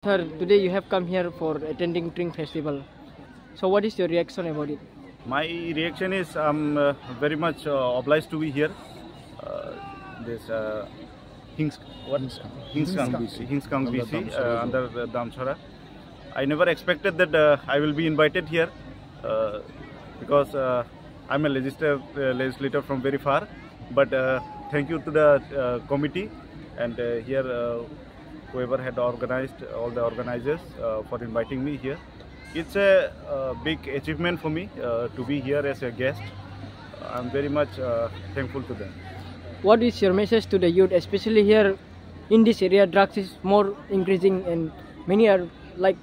Sir, today you have come here for attending Tring festival. So what is your reaction about it? My reaction is I'm very much obliged to be here. This Hingsgang Bisi under Dangshu. I never expected that I will be invited here because I'm a legislator from very far. But thank you to the committee and here whoever had organized, all the organizers for inviting me here. It's a big achievement for me to be here as a guest. I'm very much thankful to them. What is your message to the youth, especially here in this area? Drugs is more increasing and many are like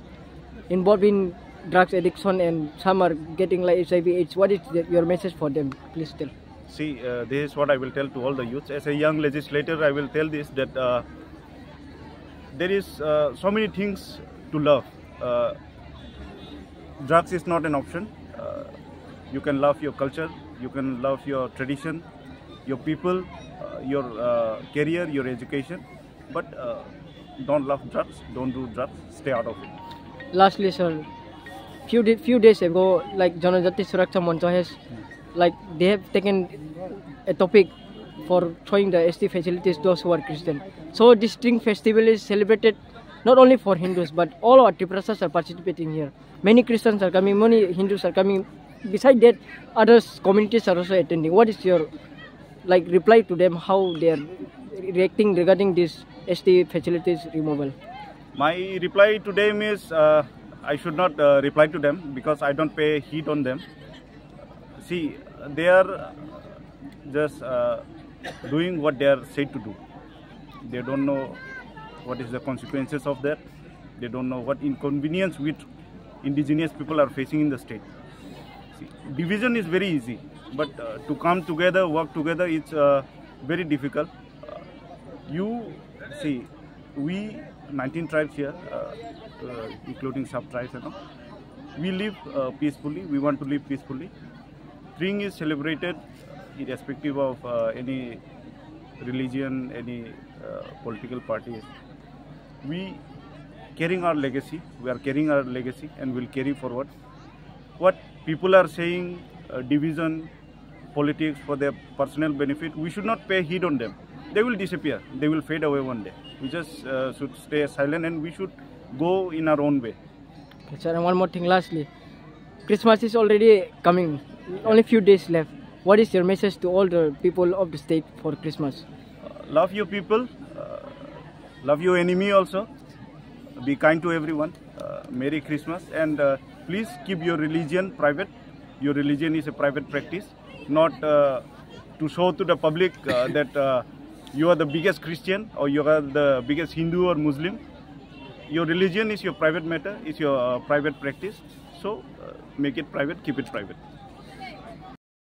involved in drugs addiction and some are getting like HIV/AIDS. What is your message for them? Please tell. See, this is what I will tell to all the youths. As a young legislator, I will tell this, that there is so many things to love. Drugs is not an option. You can love your culture, you can love your tradition, your people, your career, your education, but don't love drugs, don't do drugs, stay out of it. Lastly, sir, few days ago, like Janajati Suraksha Mancha has, like they have taken a topic for showing the ST facilities those who are Christian. So this Tring festival is celebrated not only for Hindus, but all our Tiprasas are participating here. Many Christians are coming, many Hindus are coming. Besides that, other communities are also attending. What is your reply to them, how they are reacting regarding this ST facilities removal? My reply to them is I should not reply to them because I don't pay heed on them. See, they are just doing what they are said to do. They don't know what is the consequences of that. They don't know what inconvenience which indigenous people are facing in the state. See, division is very easy, but to come together, work together, it's very difficult. You see, we 19 tribes here, including sub-tribes, we live peacefully. We want to live peacefully. Tring is celebrated irrespective of any religion, any political parties. We carrying our legacy. We are carrying our legacy and will carry forward. What people are saying, division, politics for their personal benefit, we should not pay heed on them. They will disappear. They will fade away one day. We just should stay silent and we should go in our own way. Okay, sir, and one more thing lastly. Christmas is already coming. Only few days left. What is your message to all the people of the state for Christmas? Love your people. Love your enemy also. Be kind to everyone. Merry Christmas. And please keep your religion private. Your religion is a private practice. Not to show to the public that you are the biggest Christian or you are the biggest Hindu or Muslim. Your religion is your private matter, is your private practice. So make it private, keep it private.